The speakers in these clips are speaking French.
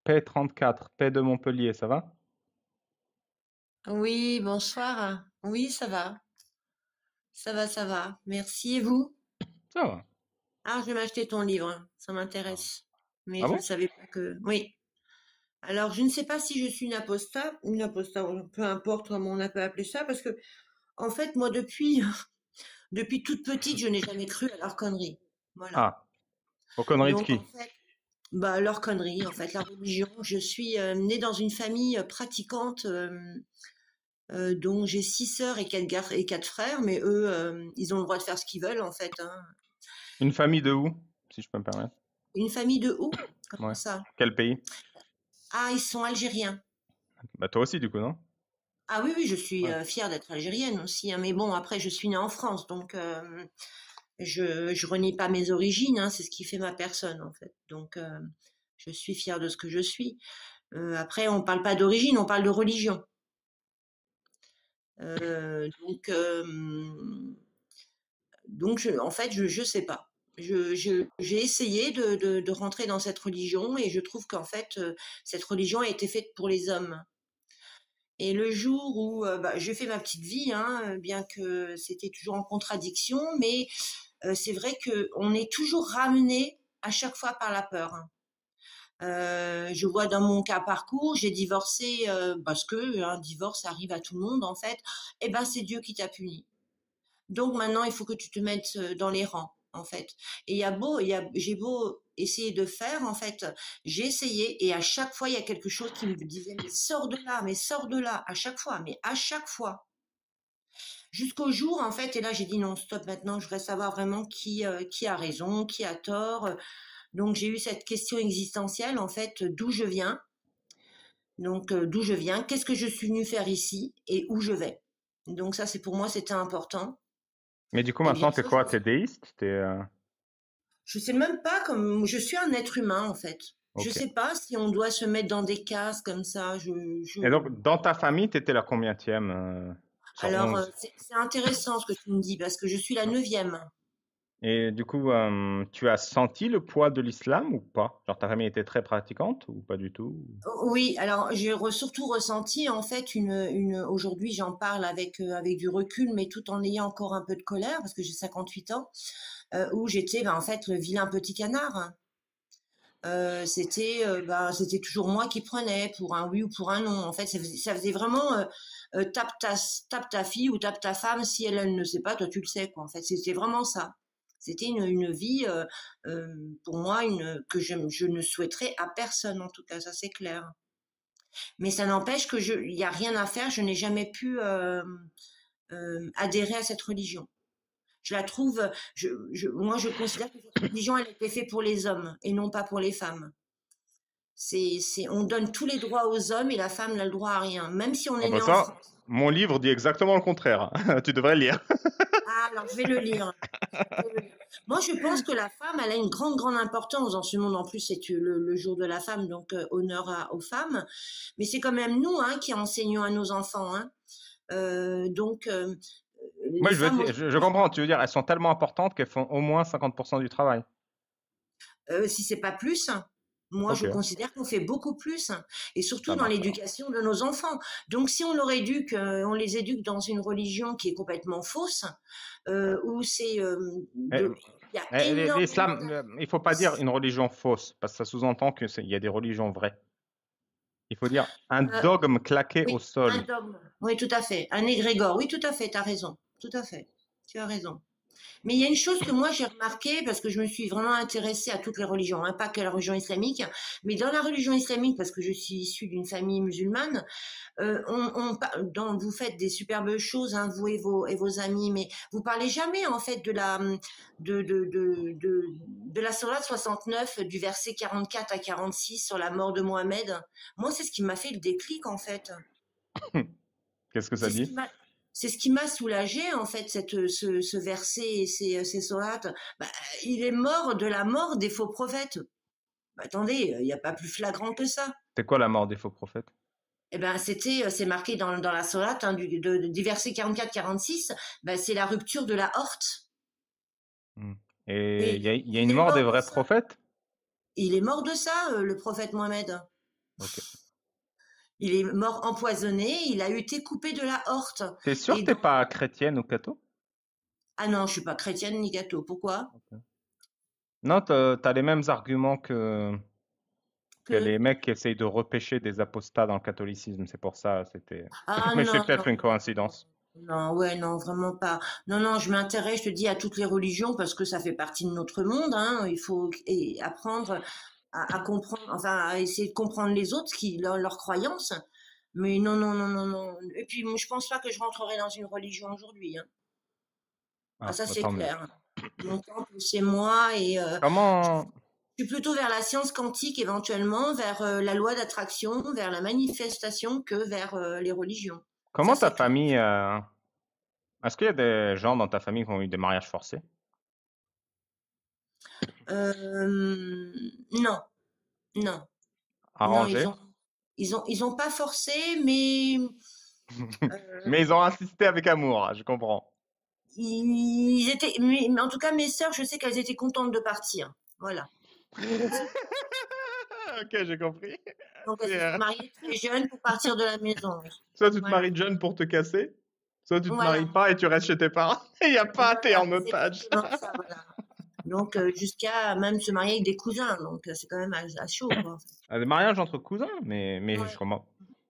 P34, P de Montpellier, ça va? Oui, bonsoir. Oui, ça va. Ça va, ça va. Merci. Et vous? Ça va. Ah, je vais m'acheter ton livre. Ça Ah m'intéresse. Mais Ah je ne bon? savais pas que... Oui. Alors, je ne sais pas si je suis une apostat, peu importe comment on a peut appeler ça, parce que, en fait, moi, depuis toute petite, je n'ai jamais cru à leur connerie. Voilà. Ah, aux conneries de Donc, en qui? fait, bah, leur connerie, en fait, la religion. Je suis née dans une famille pratiquante, dont j'ai 6 sœurs et 4 frères, mais eux, ils ont le droit de faire ce qu'ils veulent, en fait, hein. Une famille de où, si je peux me permettre? Une famille de où? Comment Ouais. ça? Quel pays? Ah, ils sont algériens. Bah toi aussi, du coup, non? Ah oui, oui, je suis Ouais. fière d'être algérienne aussi, hein. Mais bon, après, je suis née en France, donc je renie pas mes origines, hein. C'est ce qui fait ma personne, en fait. Donc, je suis fière de ce que je suis. Après, on parle pas d'origine, on parle de religion. Donc, en fait, je sais pas. J'ai essayé de rentrer dans cette religion et je trouve qu'en fait, cette religion a été faite pour les hommes. Et le jour où bah, j'ai fait ma petite vie, hein, bien que c'était toujours en contradiction, mais c'est vrai que on est toujours ramené à chaque fois par la peur, hein. Je vois dans mon cas parcours, j'ai divorcé parce que un divorce arrive à tout le monde en fait. Et ben c'est Dieu qui t'a puni. Donc maintenant, il faut que tu te mettes dans les rangs, en fait. Et j'ai beau essayer de faire, en fait, j'ai essayé et à chaque fois, il y a quelque chose qui me disait, mais sors de là, à chaque fois, mais à chaque fois. Jusqu'au jour, en fait, et là, j'ai dit non, stop, maintenant, je voudrais savoir vraiment qui a raison, qui a tort. Donc, j'ai eu cette question existentielle, en fait, d'où je viens. Donc, d'où je viens, qu'est-ce que je suis venue faire ici et où je vais. Donc, ça, c'est pour moi, c'était important. Mais du coup, Et bien maintenant, t'es sûr, je quoi? T'es déiste? Je sais même pas comme je suis un être humain en fait. Je Ok. sais pas si on doit se mettre dans des cases comme ça. Et donc, dans ta famille, t'étais la combientième sur Alors 11? c'est intéressant ce que tu me dis parce que je suis la neuvième. Et du coup, tu as senti le poids de l'islam ou pas? Genre, ta famille était très pratiquante ou pas du tout? Oui, alors surtout ressenti en fait aujourd'hui j'en parle avec du recul mais tout en ayant encore un peu de colère parce que j'ai 58 ans où j'étais en fait le vilain petit canard. C'était toujours moi qui prenais pour un oui ou pour un non. En fait, ça faisait vraiment tape ta fille ou tape ta femme si elle ne sait pas, toi tu le sais quoi. En fait, c'était vraiment ça. C'était une vie pour moi que je ne souhaiterais à personne en tout cas, ça c'est clair. Mais ça n'empêche que il y a rien à faire. Je n'ai jamais pu adhérer à cette religion. Je la trouve, moi je considère que cette religion elle a été faite pour les hommes et non pas pour les femmes. On donne tous les droits aux hommes et la femme n'a le droit à rien, même si on Ah est bah né en ça, France. mon livre dit exactement le contraire. Tu devrais le lire. Ah, alors je vais le lire. Je vais le lire. Moi, je pense que la femme, elle a une grande, grande importance dans ce monde. En plus, c'est le jour de la femme, donc honneur aux femmes. Mais c'est quand même nous hein, qui enseignons à nos enfants, hein. Donc, Moi, les je veux femmes, dire, je comprends. Tu veux dire, elles sont tellement importantes qu'elles font au moins 50% du travail. si c'est pas plus, moi Ok, je considère qu'on fait beaucoup plus, et ça surtout dans marche alors. l'éducation de nos enfants. Donc si on leur éduque, on les éduque dans une religion qui est complètement fausse, où Eh, il y a énormément L'islam, il faut pas dire une religion fausse, parce que ça sous-entend il y a des religions vraies. Il faut dire un euh, dogme claqué au oui, un sol. dogme. Oui, tout à fait. Un égrégore. Oui, tout à fait. Tu as raison. Tout à fait. Tu as raison. Mais il y a une chose que moi j'ai remarqué parce que je me suis vraiment intéressée à toutes les religions, hein, pas que la religion islamique, mais dans la religion islamique parce que je suis issue d'une famille musulmane, vous faites des superbes choses, hein, vous et vos amis, mais vous parlez jamais en fait de la sourate 69 du verset 44 à 46 sur la mort de Mohamed. Moi, c'est ce qui m'a fait le déclic en fait. Qu'est-ce que ça C'est ce dit? qui m'a c'est ce qui m'a soulagé en fait ce verset et ces sourates. Bah, il est mort de la mort des faux prophètes. Bah, attendez, il n'y a pas plus flagrant que ça. C'est quoi la mort des faux prophètes? Eh ben, c'est marqué dans la sourate hein, du verset 44-46, ben, c'est la rupture de la horte. Hmm. Et Et il y a il une est mort des mort de vrais ça. prophètes? Il est mort de ça, le prophète Mohammed. Ok. Il est mort empoisonné, il a été coupé de la horte. T'es sûr Et que t'es donc, pas chrétienne ou catho? ah non, je suis pas chrétienne ni gâteau. Pourquoi? Ok. Non, t'as les mêmes arguments que Que les mecs qui essayent de repêcher des apostats dans le catholicisme. C'est pour ça, c'était. ah Mais c'est non, peut-être non, une non, coïncidence. non, ouais, non, vraiment pas. Non, non, je m'intéresse, je te dis, à toutes les religions parce que ça fait partie de notre monde, hein. Il faut apprendre à comprendre, enfin, à essayer de comprendre les autres, leurs croyances. Mais non, non, non, non, non. Et puis, moi, je pense pas que je rentrerai dans une religion aujourd'hui, hein. Ah, Ah, ça, bah, c'est tant mieux. clair. Mon temple, c'est moi et Comment, je suis plutôt vers la science quantique éventuellement, vers la loi d'attraction, vers la manifestation que vers les religions. Ça, comment ta c'est clair. famille, est-ce qu'il y a des gens dans ta famille qui ont eu des mariages forcés? Non, non, non, Arrangés? ils ont pas forcé, mais Mais ils ont insisté avec amour, je comprends. ils étaient, mais en tout cas, mes sœurs, je sais qu'elles étaient contentes de partir. Voilà. Ok, j'ai compris. Donc, elles C'est, se sont mariées très jeunes pour partir de la maison. Oui. soit tu te Voilà. maries jeune pour te casser, soit tu te maries Voilà. pas et tu restes chez tes parents. Il n'y a pas, t'es Voilà. en C'est otage. exactement ça. Voilà. Donc, jusqu'à même se marier avec des cousins. Donc, c'est quand même à chaud, quoi. Ah, des mariages entre cousins, mais je Ouais. comprends.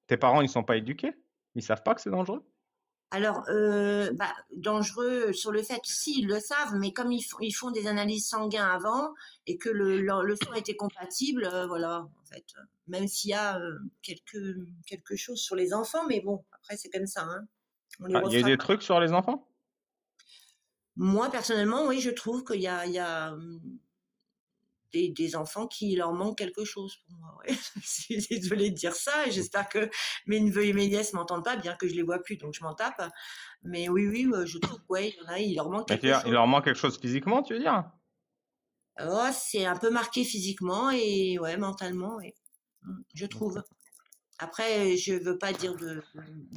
Tes parents, ils sont pas éduqués? Ils savent pas que c'est dangereux? Alors, bah, dangereux sur le fait, si, ils le savent, mais comme ils font des analyses sanguines avant et que le sang était compatible, voilà, en fait, même s'il y a quelque chose sur les enfants, mais bon, après, c'est comme ça, hein, on les Ah, il y a eu refera des pas. trucs sur les enfants? Moi, personnellement, oui, je trouve il y a des enfants qui leur manque quelque chose pour moi. Ouais. Je suis désolée de dire ça. Et j'espère que mes neveux et mes nièces m'entendent pas, bien que je les vois plus, donc je m'en tape. Mais oui, oui, je trouve que ouais, il y en a, il leur manque Mais quelque il chose. leur manque quelque chose physiquement, tu veux dire? Oh, c'est un peu marqué physiquement et ouais, mentalement, ouais. Je trouve. Après, je veux pas dire de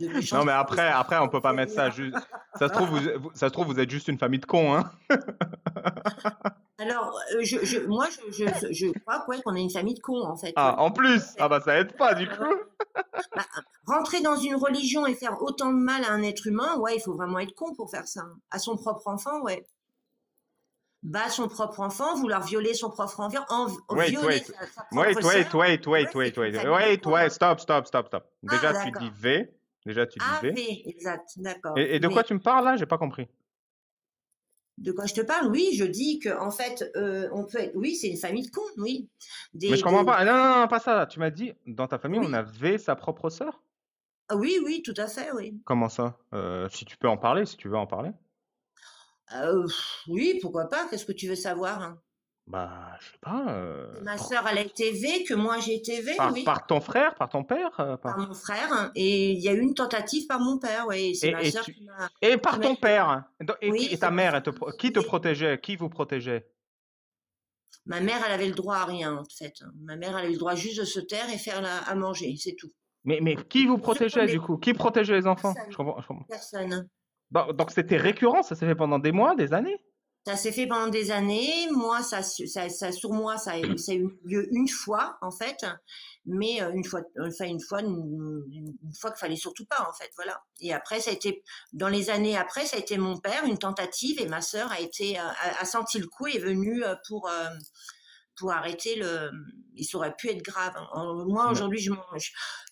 Non, méchantes mais choses. après, on peut pas mettre ça C'est-à-dire- juste. Ça se trouve, ça se trouve, vous êtes juste une famille de cons, hein? Alors, moi, je crois ouais, qu'on est une famille de cons, en fait, Ah, ouais. en Tout à plus! Ah fait. bah ça aide pas, du Ouais, coup. ouais. Bah, rentrer dans une religion et faire autant de mal à un être humain, ouais, il faut vraiment être con pour faire ça. À son propre enfant, ouais. Battre son propre enfant, vouloir violer son propre enfant, Wait, violer wait. sa Wait, propre wait, sœur, wait, ouais, wait, wait, c'est une wait. famille de Wait, cons. wait, stop, stop, stop, stop, stop. Ah, Déjà, tu dis d'accord. V. Déjà, tu dis V. AV, exact, d'accord. Et de quoi V. tu me parles là? J'ai pas compris. De quoi je te parle? Oui, je dis que en fait, on peut être, oui, c'est une famille de cons, oui. Mais je comprends Des, pas. Non, non, non, pas ça. Tu m'as dit, dans ta famille, on oui, avait sa propre sœur? ah oui, oui, tout à fait, oui. Comment ça? Si tu peux en parler, si tu veux en parler. Oui, pourquoi pas? Qu'est-ce que tu veux savoir, hein? Bah, je sais pas. Que ma sœur, elle a été V, que moi j'ai été V, oui. Par ton frère, par ton père, Par mon frère, hein, et il y a eu une tentative par mon père, ouais, et c'est ma et sœur tu et qui par m'a ton aidée. père. Oui, Et ta c'est ma mère, sœur qui te qui m'a aidée. protégeait? Qui vous protégeait? Ma mère, elle avait le droit à rien, en fait. Ma mère, elle avait le droit juste de se taire et faire à manger, c'est tout. Mais qui vous Pour ceux qui ont protégeait du des coup? Qui protégeait les enfants? personnes, Je comprends. personne. Donc c'était récurrent, ça s'est fait pendant des mois, des années? Ça s'est fait pendant des années. Moi, sur moi, ça a eu lieu une fois, en fait. Mais une fois qu'il fallait surtout pas, en fait. Voilà. Et après, ça a été, dans les années après, ça a été mon père, une tentative, et ma sœur a senti le coup et est venue pour arrêter le. Ça aurait pu être grave. Moi, Mais, aujourd'hui,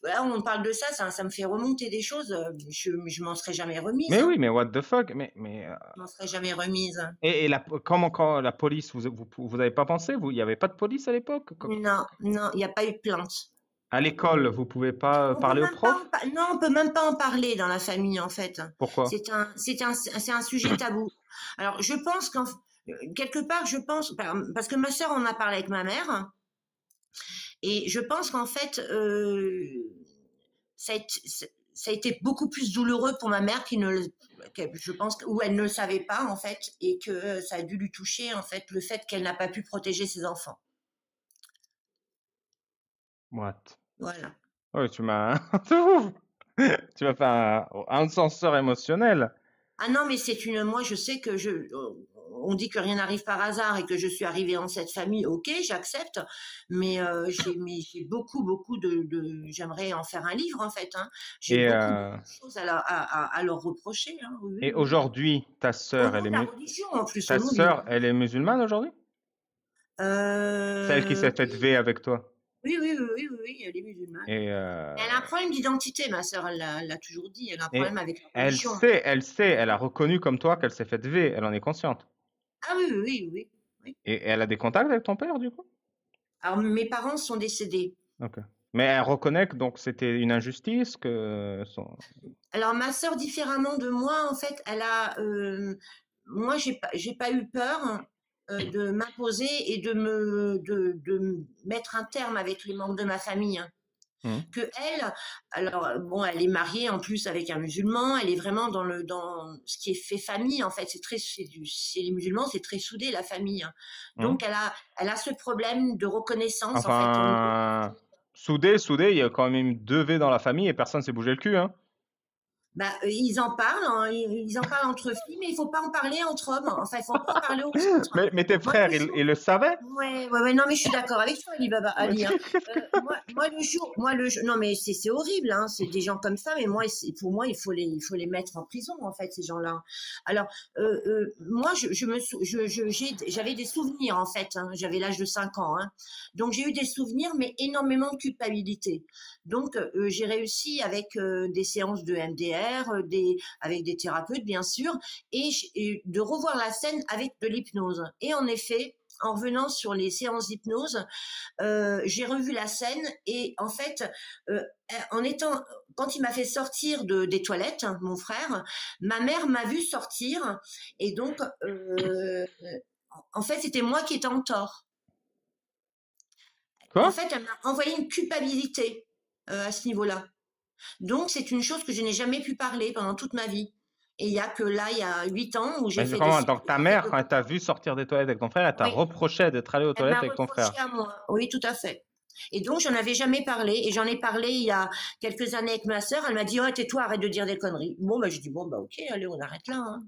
voilà, on parle de ça, ça me fait remonter des choses. Je m'en serais jamais remise, mais hein. oui, mais what the fuck? Je m'en serais jamais remise. Et comment quand la police, vous avez pas pensé? Il y avait pas de police à l'époque? Non, non, il n'y a pas eu de plainte. À l'école, vous pouvez pas On peut parler au même pas prof? non, on peut même pas en parler dans la famille, en fait. Pourquoi? C'est un sujet tabou. Alors, je pense quelque part, je pense, parce que ma sœur en a parlé avec ma mère, et je pense qu'en fait, ça a été, ça a été beaucoup plus douloureux pour ma mère je pense, où elle ne le savait pas, en fait, et que ça a dû lui toucher, en fait, le fait qu'elle n'a pas pu protéger ses enfants. What? Voilà. Ouais, tu m'as tu m'as fait un ascenseur émotionnel. Ah non, mais moi, je sais que on dit que rien n'arrive par hasard et que je suis arrivée dans cette famille. Ok, j'accepte, mais j'ai beaucoup, beaucoup j'aimerais en faire un livre en fait, hein. J'ai Et, beaucoup, euh, beaucoup de choses à leur reprocher, hein. Oui, oui, et oui, oui. aujourd'hui, Au nom de la religion, en plus, au ta nom du. sœur, elle est musulmane aujourd'hui? Celle qui s'est faite Oui, V avec toi. oui, oui, oui, oui, oui, oui, elle est musulmane. Et, Mais elle a un problème d'identité, ma sœur, elle l'a toujours dit. Elle a un et problème avec la elle religion. sait, elle a reconnu comme toi qu'elle s'est faite V, elle en est consciente. Ah oui, oui, oui, oui, oui. Et elle a des contacts avec ton père, du coup? Alors, mes parents sont décédés. Ok. Mais elle reconnaît que donc c'était une injustice, que Alors ma sœur, différemment de moi, en fait, moi, j'ai pas eu peur de m'imposer et de me mettre un terme avec les membres de ma famille, hein. Hmm. Que elle, alors bon, elle est mariée en plus avec un musulman, elle est vraiment dans ce qui est fait famille, en fait, chez les musulmans, c'est très soudé la famille, hein. Hmm. Donc elle a ce problème de reconnaissance, en fait, au niveau. Enfin, soudé, il y a quand même 2 V dans la famille et personne s'est bougé le cul, hein. Bah, ils en parlent, hein, ils en parlent entre filles, mais il faut pas en parler entre hommes. Enfin, il faut pas en parler aux autres. Mais tes Moi, frères, le jour, ils le savaient? ouais, ouais, ouais, non, mais je suis d'accord avec toi, Ali, hein. Non, mais c'est horrible, hein, c'est des gens comme ça, mais pour moi, il faut les mettre en prison, en fait, ces gens-là. Alors, moi, j'avais des souvenirs, en fait, hein, j'avais l'âge de 5 ans, hein. Donc, j'ai eu des souvenirs, mais énormément de culpabilité. Donc, j'ai réussi avec des séances de MDR, avec des thérapeutes, bien sûr, et de revoir la scène avec de l'hypnose. Et en effet, en revenant sur les séances d'hypnose, j'ai revu la scène et en fait, euh, en étant, quand il m'a fait sortir des toilettes, hein, mon frère, ma mère m'a vu sortir et donc, en fait, c'était moi qui étais en tort. En Quoi? fait, elle m'a envoyé une culpabilité à ce niveau-là. Donc, c'est une chose que je n'ai jamais pu parler pendant toute ma vie. Et il y a que là, il y a 8 ans où j'ai Mais c'est fait des comment? séances Donc ta mère, quand elle t'a vu sortir des toilettes avec ton frère, elle t'a oui, reproché d'être allé aux elle toilettes m'a avec ton frère. reproché à moi. Oui, tout à fait. Et donc, j'en avais jamais parlé. Et j'en ai parlé il y a quelques années avec ma sœur. Elle m'a dit, oh, tais-toi, arrête de dire des conneries. Bon, bah, je dis, bon, bah, ok, allez, on arrête là, hein.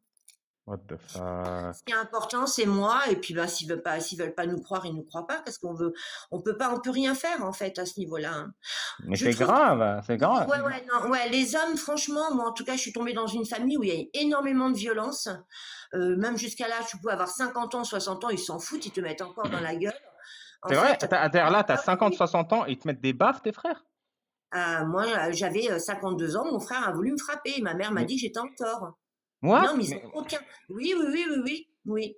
What the fuck? Ce qui est important, c'est moi. Et puis, bah, s'ils veulent pas nous croire, ils nous croient pas. Parce on peut rien faire, en fait, à ce niveau-là, hein. Mais Je c'est trouve que grave, c'est grave. ouais, ouais, non, ouais, les hommes, franchement, moi, en tout cas, je suis tombée dans une famille où il y a énormément de violence. Même jusqu'à là, tu peux avoir 50 ans, 60 ans, ils s'en foutent, ils te mettent encore dans la gueule. En C'est vrai? fait, Là, t'as ah oui, 50, oui. 60 ans et ils te mettent des baffes, tes frères? Moi, j'avais 52 ans, mon frère a voulu me frapper. Et ma mère m'a Mais, dit que j'étais en tort. what? Non, mais ils Mais, ont aucun. Oui, oui, oui, oui, oui, oui.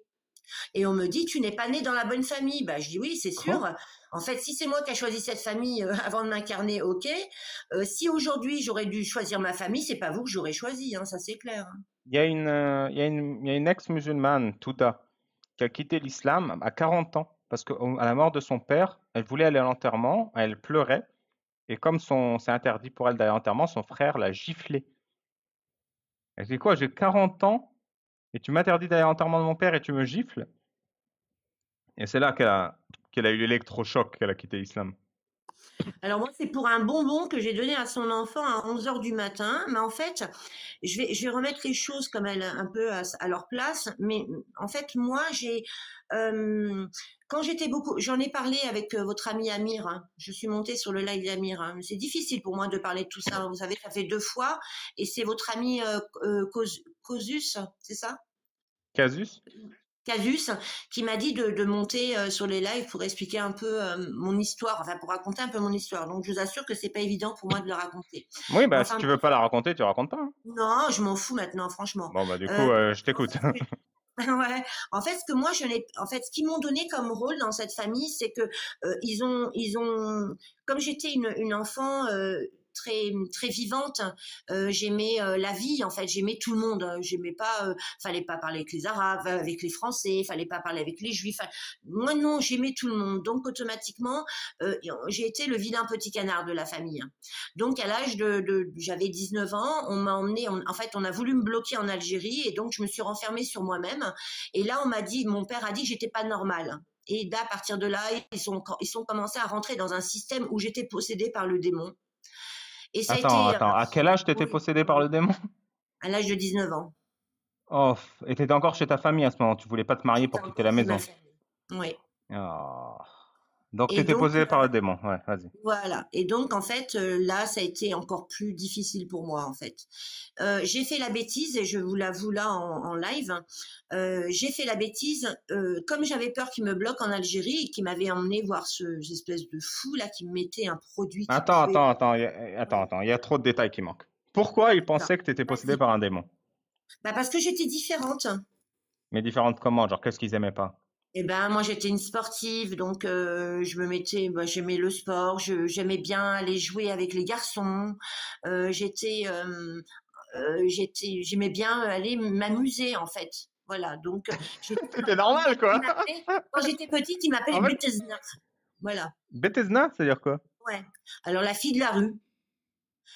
Et on me dit, tu n'es pas né dans la bonne famille. Bah, je dis oui, c'est quoi? sûr. En fait, si c'est moi qui ai choisi cette famille avant de m'incarner, ok. Si aujourd'hui j'aurais dû choisir ma famille, c'est pas vous que j'aurais choisi, hein, ça c'est clair, hein. Il y a une ex-musulmane, Touda, qui a quitté l'islam à 40 ans parce qu'à la mort de son père, elle voulait aller à l'enterrement, elle pleurait, et comme c'est interdit pour elle d'aller à l'enterrement, son frère l'a giflée. Elle dit quoi? J'ai 40 ans et tu m'interdis d'aller à l'enterrement de mon père et tu me gifles? Et c'est là qu'elle a eu l'électrochoc, qu'elle a quitté l'islam. Alors moi, c'est pour un bonbon que j'ai donné à son enfant à 11 heures du matin. Mais en fait, je vais remettre les choses comme elles, un peu à leur place. Mais en fait, moi, euh, quand j'étais beaucoup, j'en ai parlé avec votre ami Amir, hein. Je suis montée sur le live d'Amir, hein. C'est difficile pour moi de parler de tout ça. Vous savez, ça fait 2 fois. Et c'est votre ami Cosus, c'est ça? Casus? Casus, qui m'a dit de monter sur les lives pour expliquer un peu mon histoire, enfin pour raconter un peu mon histoire. Donc je vous assure que c'est pas évident pour moi de le raconter. Oui, Mais bah si enfin tu veux bref, pas la raconter, tu racontes pas, hein. non, je m'en fous maintenant, franchement. Bon, bah du coup, Euh, je t'écoute. ouais. En fait, ce que moi je n'ai, en fait, ce qu'ils m'ont donné comme rôle dans cette famille, c'est que ils ont, comme j'étais une enfant très très vivante, j'aimais la vie. En fait, j'aimais tout le monde. J'aimais pas, fallait pas parler avec les Arabes, avec les Français, fallait pas parler avec les Juifs. Moi non, j'aimais tout le monde. Donc automatiquement, j'ai été le vilain petit canard de la famille. Donc à l'âge j'avais 19 ans, on m'a emmené, en fait, on a voulu me bloquer en Algérie et donc je me suis renfermée sur moi-même. Et là, mon père a dit que j'étais pas normale. Et à partir de là, ils sont commencé à rentrer dans un système où j'étais possédée par le démon. Et ça a Attends, été, attends, à quel âge t'étais oui, possédé par le démon? à l'âge de 19 ans. Oh, et t'étais encore chez ta famille à ce moment, tu voulais pas te marier J'étais pour quitter la encore chez ma maison. famille. Oui. Oh. Donc Et t'étais donc, possédé par le démon, ouais, vas-y. voilà. Et donc, en fait, là, ça a été encore plus difficile pour moi, en fait. J'ai fait la bêtise, et je vous l'avoue là en live, j'ai fait la bêtise, comme j'avais peur qu'il me bloque en Algérie et qu'il m'avait emmené voir cette espèce de fou là qui me mettait un produit qui Attends, puait. attends, attends, attends, Ouais, attends, il y a trop de détails qui manquent. Pourquoi il d'accord. pensait que t'étais possédé Vas-y. par un démon? Bah parce que j'étais différente. Mais différente comment? Genre, qu'est-ce qu'ils aimaient pas? Eh ben moi j'étais une sportive, donc je me mettais, bah, j'aimais le sport, j'aimais bien aller jouer avec les garçons, j'étais, j'aimais bien aller m'amuser en fait. Voilà, donc C'était normal, quoi. quand j'étais petite, ils m'appelaient En fait, Betesna. Voilà, Bethesda, c'est-à-dire quoi? ouais. Alors la fille de la rue,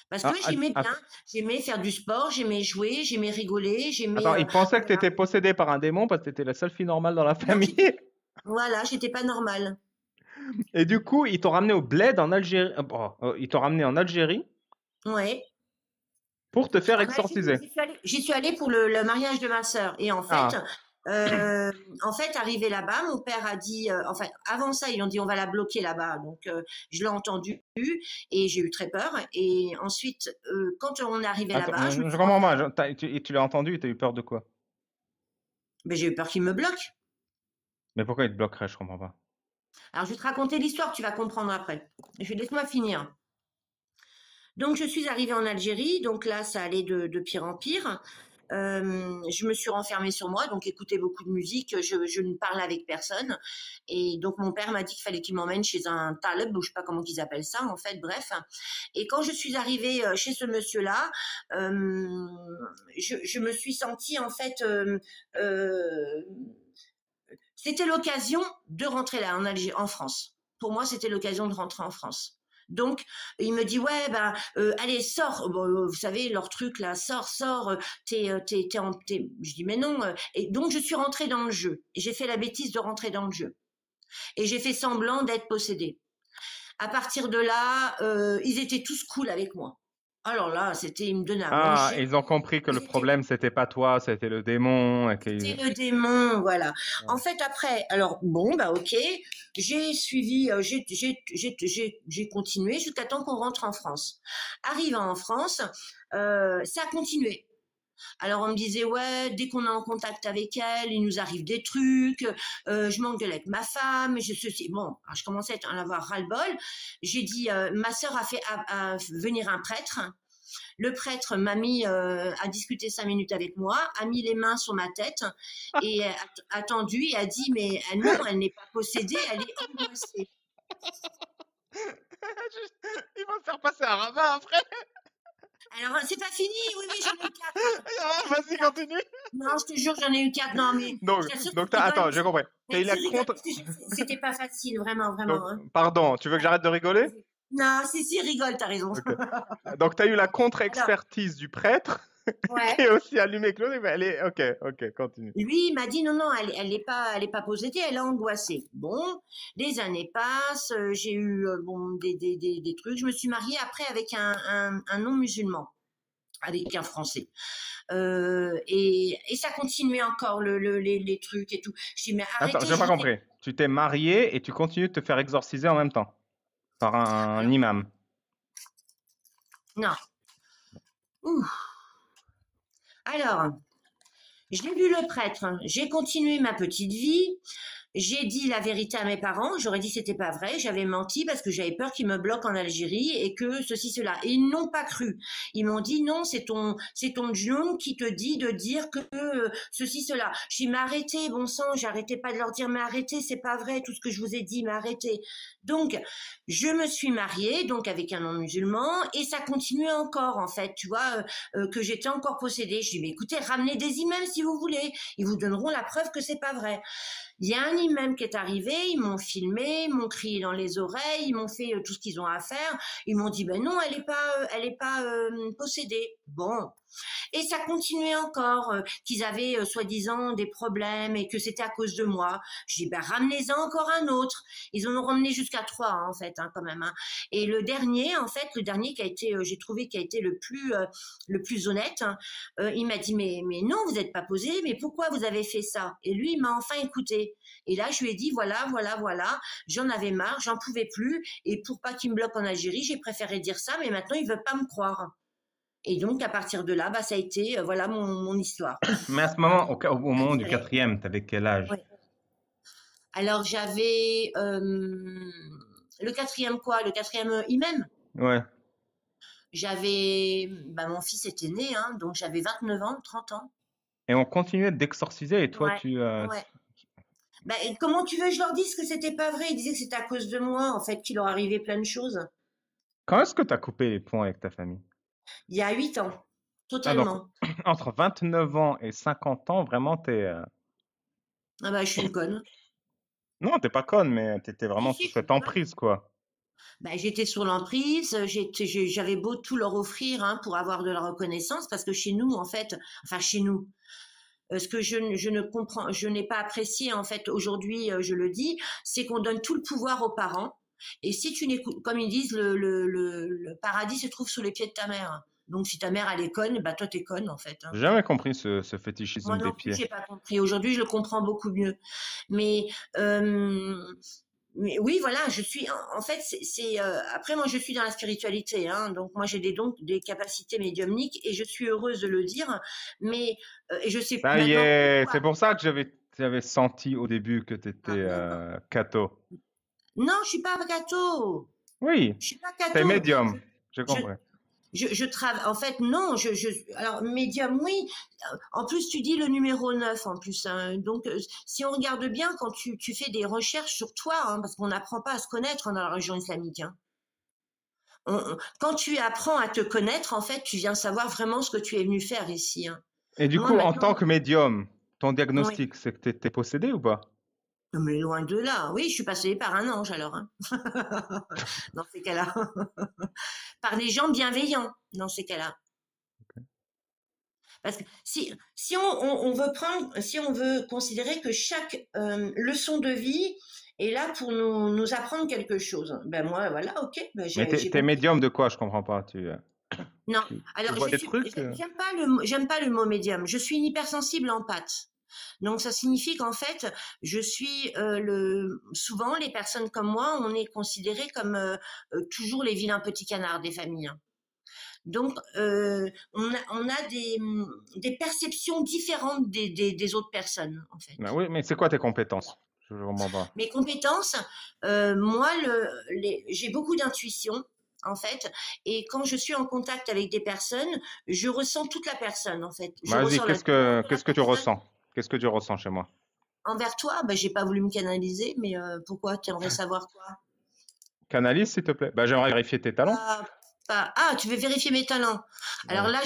parce que Ah, j'aimais bien, j'aimais faire du sport, j'aimais jouer, j'aimais rigoler, j'aimais, attends, il pensait que voilà. t'étais possédé par un démon parce que t'étais la seule fille normale dans la Non, famille. voilà, j'étais pas normale. Et du coup, ils t'ont ramené au bled en Algérie. Ils t'ont ramené en Algérie Ouais. pour te faire En Algérie, exorciser. j'y suis allée pour le mariage de ma sœur. Et Ah, euh, en fait, arrivé là-bas, mon père a dit, enfin, avant ça, ils ont dit on va la bloquer là-bas. Donc, je l'ai entendu et j'ai eu très peur. Et ensuite, quand on est arrivé attends, là-bas, je me je suis comprends pas. renfermée. Tu l'as entendu et t'as eu peur de quoi? Mais j'ai eu peur qu'ils me bloquent. Mais pourquoi ils te bloqueraient? Je comprends pas. Alors, je vais te raconter l'histoire, tu vas comprendre après. Laisse-moi finir. Donc, je suis arrivée en Algérie. Donc là, ça allait de pire en pire. Je me suis renfermée sur moi, donc écoutais beaucoup de musique, je ne parlais avec personne. Et donc mon père m'a dit qu'il fallait qu'il m'emmène chez un taleb, ou je sais pas comment qu'ils appellent ça en fait, bref. Et quand je suis arrivée chez ce monsieur-là, je me suis sentie en fait, c'était l'occasion de rentrer là en Algérie, en France. Pour moi, c'était l'occasion de rentrer en France. Donc, il me dit ouais ben allez sors. Bon, vous savez leur truc là, sors, je dis mais non. Et donc je suis rentrée dans le jeu. Et j'ai fait la bêtise de rentrer dans le jeu. Et j'ai fait semblant d'être possédée. À partir de là, ils étaient tous cool avec moi. Alors là, c'était, ils me donnaient à Ah, manger. ils ont compris que le Ils étaient problème, c'était pas toi, c'était le démon. Et C'était le démon, voilà. En Ouais. fait, après, alors bon, bah ok, j'ai suivi, j'ai continué jusqu'à temps qu'on rentre en France. Arrivant en France, ça a continué. Alors on me disait ouais, dès qu'on est en contact avec elle, il nous arrive des trucs. Je m'engueule avec ma femme. Bon, alors je commençais à en avoir ras-le-bol. J'ai dit, ma sœur a fait à venir un prêtre. Le prêtre m'a mis a discuté 5 minutes avec moi, a mis les mains sur ma tête et a attendu et a dit mais non, elle n'est pas possédée, elle est angoissée. Ils vont se faire passer un rabbin après. Alors c'est pas fini, oui oui j'en ai eu quatre. Ah, J'en ai eu vas-y, quatre. continue. Non, je te jure j'en ai eu quatre. Non mais Donc, je t'assure que donc tu rigoles attends, parce j'ai compris. T'as eu que la tu rigoles contre. parce que c'était pas facile vraiment Donc, vraiment. Hein. pardon, tu veux que j'arrête de rigoler? Non si rigole, t'as raison. Ok. Donc, t'as eu la Alors contre-expertise du prêtre qui ouais. est aussi allumé Claude. Elle est, ok, continue. Lui, il m'a dit non, non, elle est pas possédée, elle est angoissée. Bon, les années passent, j'ai eu bon des trucs. Je me suis mariée après avec un non-musulman, avec un Français. Et ça continuait encore les trucs et tout. Je dis mais Attends, arrêtez, j'ai je pas vous ai... compris. Tu t'es marié et tu continues de te faire exorciser en même temps par un Alors imam. non. Ouh. Alors, j'ai vu le prêtre, j'ai continué ma petite vie. J'ai dit la vérité à mes parents. J'aurais dit c'était pas vrai. J'avais menti parce que j'avais peur qu'ils me bloquent en Algérie et que ceci cela. Et ils n'ont pas cru. Ils m'ont dit non, c'est ton djinn qui te dit de dire que ceci cela. J'ai dit mais arrêtez, bon sang. J'arrêtais pas de leur dire mais arrêtez, c'est pas vrai tout ce que je vous ai dit, mais arrêtez. Donc je me suis mariée donc avec un non-musulman et ça continuait encore en fait. Tu vois que j'étais encore possédée. Je dis mais écoutez, ramenez des imams si vous voulez. Ils vous donneront la preuve que c'est pas vrai. Il y a un imam qui est arrivé, ils m'ont filmé, ils m'ont crié dans les oreilles, ils m'ont fait tout ce qu'ils ont à faire. Ils m'ont dit ben non, elle est pas possédée. Bon, Et ça continuait encore, qu'ils avaient soi-disant des problèmes et que c'était à cause de moi. Je dis, ben ramenez-en encore un autre. Ils en ont ramené jusqu'à 3 hein, en fait, hein, quand même. Hein. Et le dernier, en fait, le dernier qui a été, j'ai trouvé qui a été le plus honnête, hein, il m'a dit, mais non, vous n'êtes pas posé, mais pourquoi vous avez fait ça? Et lui, il m'a enfin écouté. Et là, je lui ai dit, voilà, voilà, voilà, j'en avais marre, j'en pouvais plus. Et pour pas qu'il me bloque en Algérie, j'ai préféré dire ça, mais maintenant, il veut pas me croire. Et donc, à partir de là, bah, ça a été, voilà mon histoire. Mais à ce moment, au moment du quatrième, t'avais quel âge? Ouais. Alors, j'avais le quatrième quoi? Le quatrième IMEM. Ouais. J'avais, bah, mon fils était né, hein, donc j'avais 29 ans, 30 ans. Et on continuait d'exorciser et toi, Ouais, tu... ouais. Bah, et comment tu veux que je leur dise que c'était pas vrai? Ils disaient que c'était à cause de moi, en fait, qu'il leur arrivait plein de choses. Quand est-ce que tu as coupé les ponts avec ta famille? Il y a 8 ans, Ah, donc, totalement. entre 29 ans et 50 ans, vraiment, t'es... Ah bah, je suis une conne. Non, t'es pas conne, mais t'étais Si, vraiment si, sous je suis cette une conne. emprise, quoi. Bah, j'étais sur l'emprise, j'avais beau tout leur offrir hein, pour avoir de la reconnaissance, parce que chez nous, en fait, enfin chez nous, ce que je ne comprends, je n'ai pas apprécié en fait aujourd'hui, je le dis, c'est qu'on donne tout le pouvoir aux parents. Et si tu n'écoutes, comme ils disent, le paradis se trouve sous les pieds de ta mère. Donc si ta mère elle est conne, bah toi t'es conne en fait. Hein. J'ai jamais compris ce Moi fétichisme des non plus, pieds. j'ai pas compris. Aujourd'hui, je le comprends beaucoup mieux. Mais euh, mais oui, voilà, je suis. En fait, après moi, je suis dans la spiritualité, hein, donc moi j'ai des dons, des capacités médiumniques, et je suis heureuse de le dire. Mais et je sais Ça y maintenant est, pourquoi. c'est pour ça que j'avais senti au début que tu Ah, étais non, catho. non, je suis pas catho. Oui, Je suis pas t'es catho. médium, j'ai Je, compris. je travaille. En fait, non. Alors médium, oui. En plus, tu dis le numéro 9 en plus. Hein. Donc, si on regarde bien, quand tu fais des recherches sur toi, hein, parce qu'on n'apprend pas à se connaître dans la religion islamique. Hein. Quand tu apprends à te connaître, en fait, tu viens savoir vraiment ce que tu es venu faire ici. Hein. Et du Moi, coup, en maintenant, tant que médium, ton oui. diagnostic, c'est que t'étais possédé ou pas? Non, mais loin de là. Oui, je suis passée par un ange alors. Hein. Dans ces cas-là. Par des gens bienveillants dans ces cas-là. Parce que si on veut prendre, si on veut considérer que chaque leçon de vie est là pour nous apprendre quelque chose, ben moi, voilà, ok, ben Mais j'ai t'es compris. médium de quoi? Je comprends pas. Non, Tu alors vois des trucs? j'aime pas le mot médium. Je suis une hypersensible empathe. Donc ça signifie qu'en fait, je suis souvent les personnes comme moi, on est considérés comme toujours les vilains petits canards des familles. Hein. Donc on a des perceptions différentes des autres personnes en fait. Ben oui, mais c'est quoi tes compétences? Je comprends pas. Mes compétences, moi, j'ai beaucoup d'intuition, en fait, et quand je suis en contact avec des personnes, je ressens toute la personne, en fait. Je Vas-y, ressens la douleur de la qu'est-ce que tu personne. ressens? Qu'est-ce que tu ressens chez moi? Envers toi, ben, j'ai pas voulu me canaliser, mais pourquoi? Tu aimerais savoir quoi? Canalise, s'il te plaît. Ben, j'aimerais vérifier tes talents. Ah, ah, tu veux vérifier mes talents. Alors Ouais. là,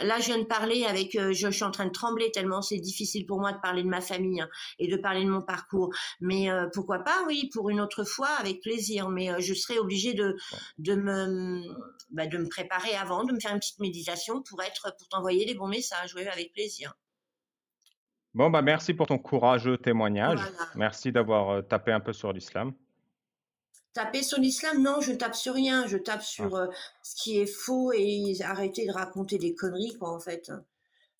là, je viens de parler avec, je suis en train de trembler tellement c'est difficile pour moi de parler de ma famille hein, et de parler de mon parcours. Mais pourquoi pas, oui, pour une autre fois, avec plaisir. Mais je serai obligée de me, de me préparer avant, de me faire une petite méditation pour t'envoyer les bons messages, oui, avec plaisir. Bon, bah merci pour ton courageux témoignage. Voilà. Merci d'avoir tapé un peu sur l'islam. Taper sur l'islam, non, je tape sur rien, je tape Ah, sur ce qui est faux et arrêter de raconter des conneries, quoi, en fait.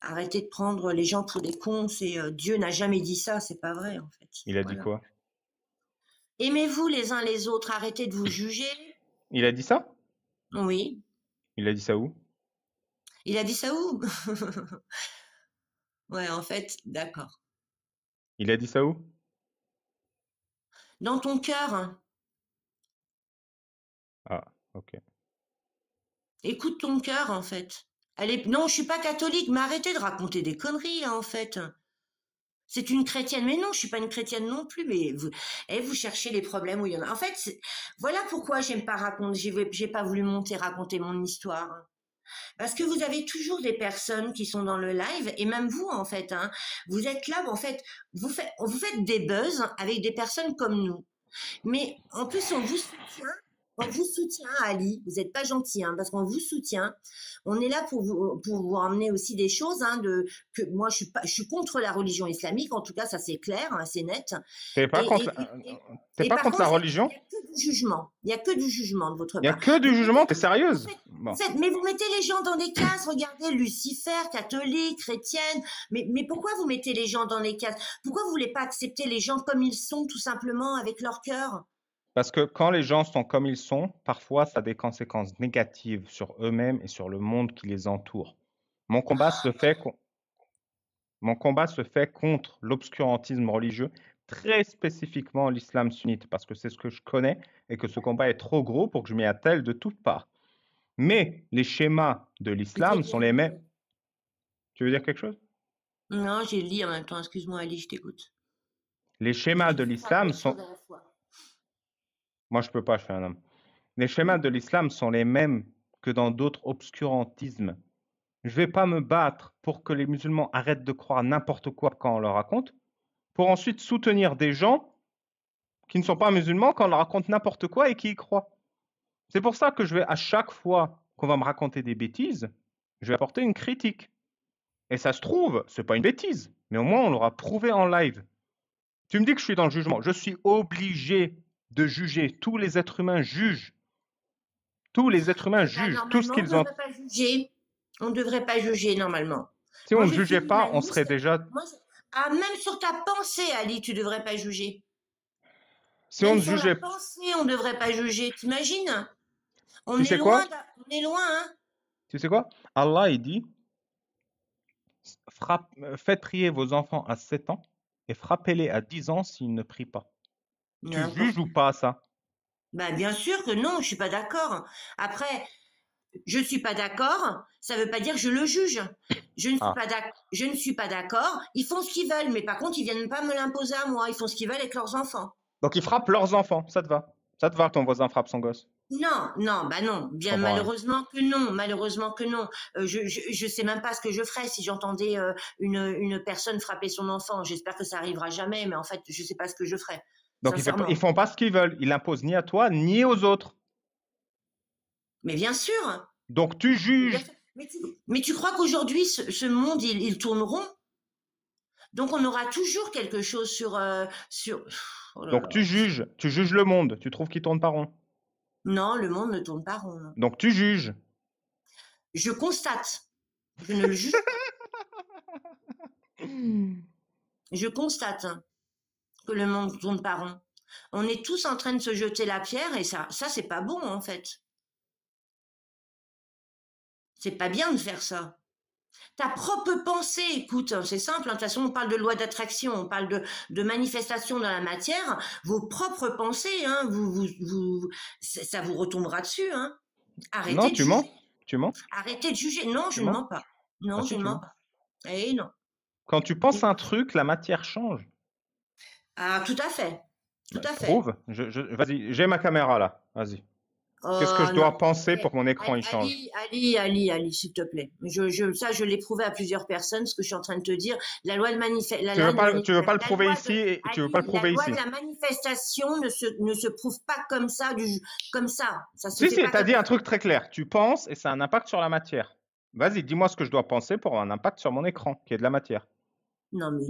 Arrêtez de prendre les gens pour des cons, c'est Dieu n'a jamais dit ça, c'est pas vrai en fait. il a dit Voilà. quoi? Aimez-vous les uns les autres, arrêtez de vous juger. Il a dit ça? Oui, Il a dit ça où? il a dit ça où? Ouais, en fait, d'accord. Il a dit ça où? Dans ton cœur, hein, Ah, ok. écoute ton cœur en fait. Non, je suis pas catholique, mais arrêtez de raconter des conneries hein, en fait. C'est une chrétienne, mais non, je suis pas une chrétienne non plus. Mais vous cherchez les problèmes où il y en a. En fait, voilà pourquoi j'aime pas raconter. J'ai pas voulu monter raconter mon histoire. Parce que vous avez toujours des personnes qui sont dans le live, et même vous, en fait, hein, vous êtes là, en fait, vous faites des buzz avec des personnes comme nous. Mais en plus, on vous soutient, on vous soutient, Ali. Vous n'êtes pas gentil, hein, parce qu'on vous soutient. On est là pour vous ramener aussi des choses. Hein, que moi, je suis contre la religion islamique. En tout cas, ça c'est clair, hein, c'est net. T'es pas contre, t'es Et pas par contre la contre, religion? il n'y a que du jugement. Il n'y a que du jugement de votre Il y a part. que du jugement, t'es sérieuse? Bon. Mais vous mettez les gens dans des cases. Regardez, Lucifer, catholique, chrétienne. Mais pourquoi vous mettez les gens dans les cases? Pourquoi vous voulez pas accepter les gens comme ils sont, tout simplement, avec leur cœur? Parce que quand les gens sont comme ils sont, parfois ça a des conséquences négatives sur eux-mêmes et sur le monde qui les entoure. Mon combat se fait, mon combat se fait contre l'obscurantisme religieux, très spécifiquement l'islam sunnite, parce que c'est ce que je connais et que ce combat est trop gros pour que je m'y attelle de toutes parts. Mais les schémas de l'islam sont les mêmes. Tu veux dire quelque chose? Non, j'ai lu en même temps. Excuse-moi, Ali, je t'écoute. Les schémas de l'islam sont... Moi, je peux pas, je suis un homme. Les schémas de l'islam sont les mêmes que dans d'autres obscurantismes. Je ne vais pas me battre pour que les musulmans arrêtent de croire n'importe quoi quand on leur raconte, pour ensuite soutenir des gens qui ne sont pas musulmans quand on leur raconte n'importe quoi et qui y croient. C'est pour ça que je vais, à chaque fois qu'on va me raconter des bêtises, je vais apporter une critique. Et ça se trouve, ce n'est pas une bêtise, mais au moins on l'aura prouvé en live. Tu me dis que je suis dans le jugement. Je suis obligé de juger. Tous les êtres humains jugent. Tous les êtres humains jugent tout ce qu'ils ont. On ne devrait pas juger normalement. Si on ne jugeait pas, on serait déjà... même sur ta pensée, Ali, tu ne devrais pas juger. Si on ne jugeait pas... on ne devrait pas juger, t'imagines? On est loin, hein? Tu sais quoi? Allah, il dit, faites prier vos enfants à 7 ans et frappez-les à 10 ans s'ils ne prient pas. Tu juges ou pas ça? Ben, bien sûr que non, je ne suis pas d'accord. Après, je ne suis pas d'accord, ça ne veut pas dire que je le juge. Je ne suis pas d'accord. Ils font ce qu'ils veulent, mais par contre, ils ne viennent pas me l'imposer à moi. Ils font ce qu'ils veulent avec leurs enfants. Donc, ils frappent leurs enfants, ça te va? Ça te va que ton voisin frappe son gosse? Non, bah non. Bien malheureusement que non. Malheureusement que non. Je sais même pas ce que je ferais si j'entendais une personne frapper son enfant. J'espère que ça arrivera jamais, mais en fait, je sais pas ce que je ferais. Donc, ils font pas ce qu'ils veulent. Ils l'imposent ni à toi, ni aux autres. Mais bien sûr. Donc, tu juges. Mais tu crois qu'aujourd'hui, ce monde, il tourne rond? Donc, on aura toujours quelque chose sur... Oh donc, tu juges le monde. Tu trouves qu'il tourne pas rond? Non, le monde ne tourne pas rond. Non. Donc, tu juges. Je constate. Je ne le juge pas. Je constate que le monde ne tourne pas rond. On est tous en train de se jeter la pierre et ça c'est pas bon en fait. C'est pas bien de faire ça. Ta propre pensée, écoute, c'est simple, de toute façon on parle de loi d'attraction, on parle de manifestation dans la matière, vos propres pensées, hein, ça vous retombera dessus. Hein. Arrêtez non, tu mens. Tu mens. Arrêtez de juger. Non, je ne mens pas. Non, je ne mens pas. Eh non. Quand tu penses un truc, la matière change. Ah, tout à fait. Tout à fait. Prouve. Vas-y, j'ai ma caméra là. Vas-y. Qu'est-ce que je dois penser pour que mon écran il change? Ali, s'il te plaît. Ça, je l'ai prouvé à plusieurs personnes, ce que je suis en train de te dire. La loi de manifestation. Tu veux pas le prouver ici? Tu veux pas le prouver ici? La loi de la manifestation ne se prouve pas comme ça, comme ça. Si, t'as dit un truc très clair. Tu penses et ça a un impact sur la matière. Vas-y, dis-moi ce que je dois penser pour avoir un impact sur mon écran, qui est de la matière. Non, mais...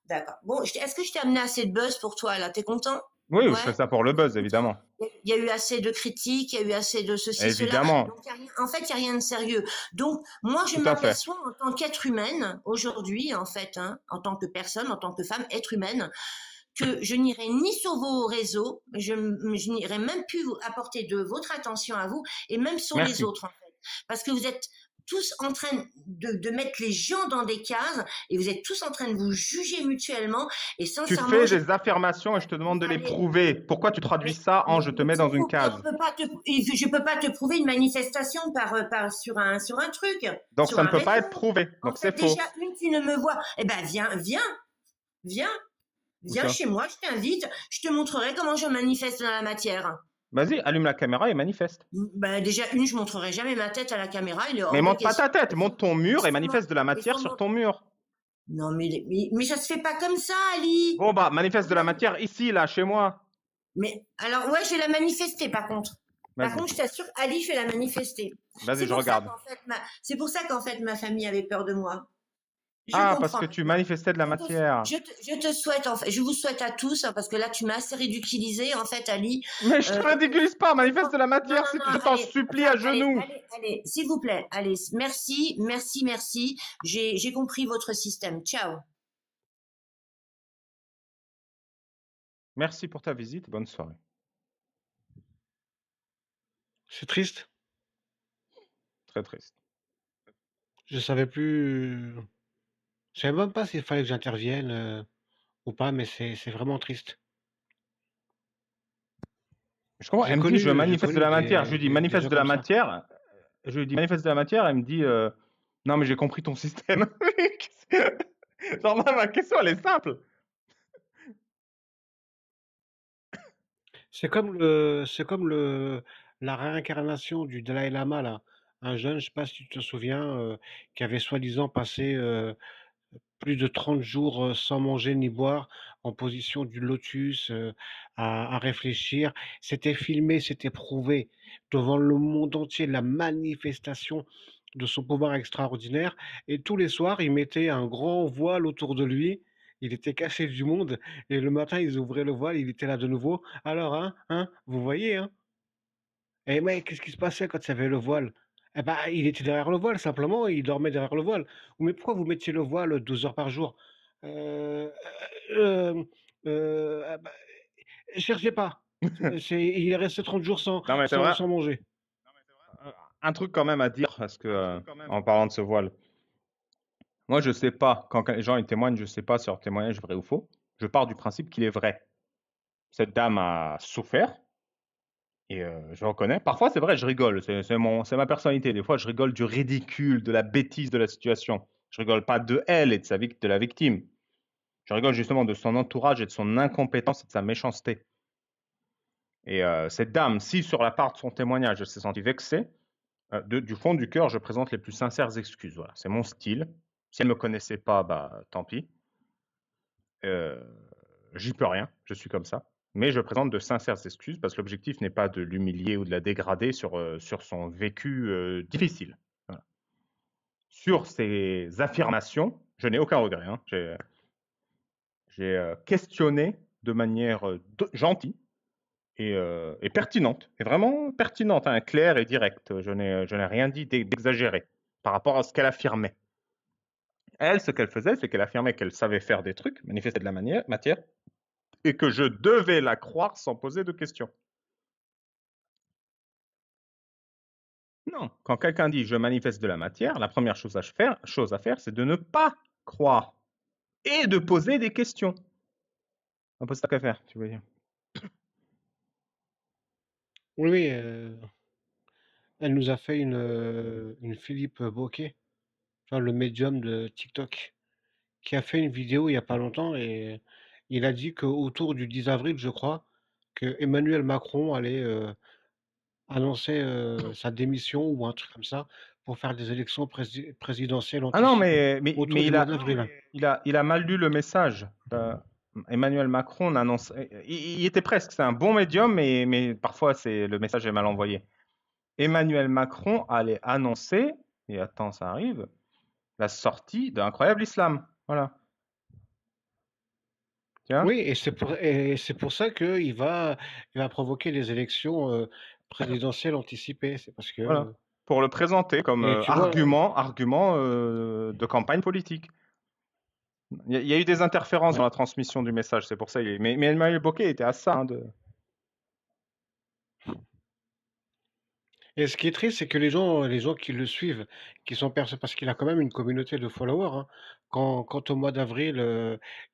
D'accord. Bon, est-ce que je t'ai amené assez de buzz pour toi, là? T'es content? Oui, je fais ça pour le buzz, évidemment. Il y a eu assez de critiques, il y a eu assez de ceci, évidemment. cela. Donc, en fait, il n'y a rien de sérieux. Donc, moi, je m'aperçois en tant qu'être humaine, aujourd'hui, en fait, hein, en tant que personne, en tant que femme, être humaine, que je n'irai ni sur vos réseaux, je n'irai même plus vous apporter de votre attention à vous, et même sur les autres, en fait. Parce que vous êtes tous en train de mettre les gens dans des cases et vous êtes tous en train de vous juger mutuellement et sincèrement... Tu fais des affirmations et je te demande de les prouver. Pourquoi tu traduis ça en je te mets dans une case? Je peux pas te prouver une manifestation sur un truc. Donc ça ne peut pas être prouvé. Donc c'est faux. Déjà, tu ne me vois. Eh ben viens chez moi, je t'invite, je te montrerai comment je manifeste dans la matière. Vas-y, allume la caméra et manifeste. Ben déjà, je montrerai jamais ma tête à la caméra. Mais montre pas ta tête, montre ton mur et manifeste de la matière sur ton mur. Non, mais ça se fait pas comme ça, Ali. Bon, manifeste de la matière ici, là, chez moi. Mais alors, ouais, je vais la manifester par contre. Par Vas-y, contre, je t'assure, Ali, je vais la manifester. vas-y, C'est je pour ça regarde. qu'en fait, c'est pour ça qu'en fait, ma famille avait peur de moi. Je Ah, parce comprends que tu maintenant. manifestais de la matière. Je te souhaite, en fait, je vous souhaite à tous, hein, parce que là, tu m'as assez ridiculisé, en fait, Ali. Mais je te ridiculise pas, manifeste Franchement, de la non, matière, non, non, je t'en allez, supplie enfin, à allez, genoux. allez, allez, s'il vous plaît, allez, merci, merci, merci. J'ai compris votre système. Ciao. Merci pour ta visite, bonne soirée. C'est triste. Très triste. Je savais plus. Je savais même pas s'il fallait que j'intervienne ou pas, mais c'est vraiment triste. Je comprends, J'ai elle me dit, je connu, j'ai manifeste de connu la matière. Je lui dis, des manifeste gens de la comme ça. matière. Je lui dis, manifeste de la matière. Elle me dit, non, mais j'ai compris ton système. Genre, moi, ma question, elle est simple. La réincarnation du Dalai Lama là, un jeune, je sais pas si tu te souviens, qui avait soi-disant passé plus de 30 jours sans manger ni boire, en position du lotus, à réfléchir. C'était filmé, c'était prouvé devant le monde entier, la manifestation de son pouvoir extraordinaire. Et tous les soirs, il mettait un grand voile autour de lui. Il était caché du monde. Et le matin, ils ouvraient le voile, il était là de nouveau. Alors, vous voyez, hein? Et mec, qu'est-ce qui se passait quand il y avait le voile? Eh ben, il était derrière le voile, simplement, il dormait derrière le voile. Mais pourquoi vous mettiez le voile 12 heures par jour? Euh, euh, ah bah, cherchez pas. Il est resté 30 jours Non, mais c'est vrai. sans manger. Un truc quand même à dire, parce que, en parlant de ce voile, moi, je sais pas, quand les gens ils témoignent, je sais pas si leur témoignage est vrai ou faux. Je pars du principe qu'il est vrai. Cette dame a souffert, et je reconnais. Parfois, c'est vrai, je rigole. C'est ma personnalité. Des fois, je rigole du ridicule, de la bêtise de la situation. Je rigole pas de elle et de la victime. Je rigole justement de son entourage et de son incompétence et de sa méchanceté. Et cette dame, si sur la part de son témoignage, elle s'est sentie vexée, du fond du cœur, je présente les plus sincères excuses. Voilà, c'est mon style. Si elle me connaissait pas, bah tant pis. J'y peux rien, je suis comme ça. Mais je présente de sincères excuses parce que l'objectif n'est pas de l'humilier ou de la dégrader sur son vécu difficile. Voilà. Sur ses affirmations, je n'ai aucun regret. Hein. J'ai questionné de manière gentille et pertinente, et vraiment pertinente, hein, claire et directe. Je n'ai rien dit d'exagéré par rapport à ce qu'elle affirmait. Elle, ce qu'elle faisait, c'est qu'elle affirmait qu'elle savait faire des trucs, manifester de la matière, et que je devais la croire sans poser de questions. Non, quand quelqu'un dit je manifeste de la matière, la première chose à faire, c'est de ne pas croire et de poser des questions. On pose ça qu'à faire, tu veux dire. Oui, oui, elle nous a fait une Philippe Bokeh, tu vois, le médium de TikTok, qui a fait une vidéo il y a pas longtemps et il a dit qu'autour du 10 avril, je crois, que Emmanuel Macron allait annoncer sa démission ou un truc comme ça pour faire des élections présidentielles Ah non, anticipées autour mais du mois d'avril. il a mal lu le message. Emmanuel Macron annonce, il était presque, c'est un bon médium, mais parfois le message est mal envoyé. Emmanuel Macron allait annoncer, et attends, ça arrive, la sortie d'Incroyable Islam. Voilà. Tiens, Oui, et c'est pour ça il va provoquer des élections présidentielles anticipées. C'est parce voilà. que Pour le présenter comme et tu vois, argument de campagne politique. Il y a eu des interférences dans ouais. la transmission du message, c'est pour ça. Mais Emmanuel Bocquet était à ça. Hein, Et ce qui est triste, c'est que les gens qui le suivent, qui sont parce qu'il a quand même une communauté de followers, hein. Quand au mois d'avril,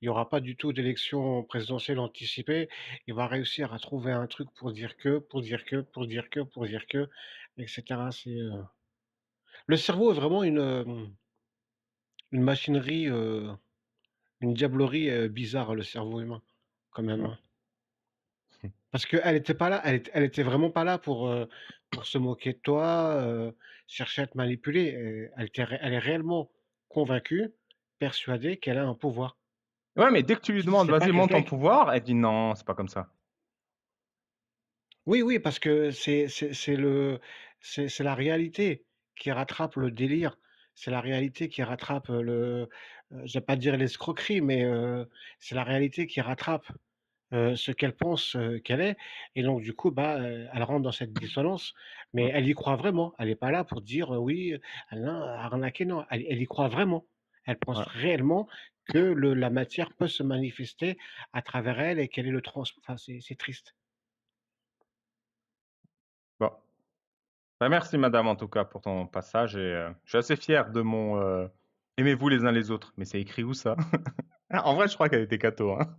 il y aura pas du tout d'élection présidentielle anticipée, il va réussir à trouver un truc pour dire que, etc. Le cerveau est vraiment une machinerie, une diablerie bizarre, le cerveau humain, quand même, ouais. hein. Parce qu'elle était pas là, elle était vraiment pas là pour se moquer de toi, chercher à te manipuler. Elle est réellement convaincue, persuadée qu'elle a un pouvoir. Ouais, mais dès que tu lui demandes, C'est pas vas-y, monte ton quelqu'un pouvoir, elle dit non, c'est pas comme ça. Oui, oui, parce que c'est la réalité qui rattrape le délire. C'est la réalité qui rattrape je vais pas dire l'escroquerie, mais c'est la réalité qui rattrape ce qu'elle pense qu'elle est. Et donc, du coup, bah, elle rentre dans cette dissonance, mais Mm. elle y croit vraiment. Elle n'est pas là pour dire oui, elle a arnaqué, non. Elle y croit vraiment. Elle pense Ouais. réellement que la matière peut se manifester à travers elle et qu'elle est le trans. Enfin, c'est triste. Bon. Bah, merci madame en tout cas pour ton passage et je suis assez fier de mon aimez-vous les uns les autres. Mais c'est écrit où ça? En vrai, je crois qu'elle était catho, hein.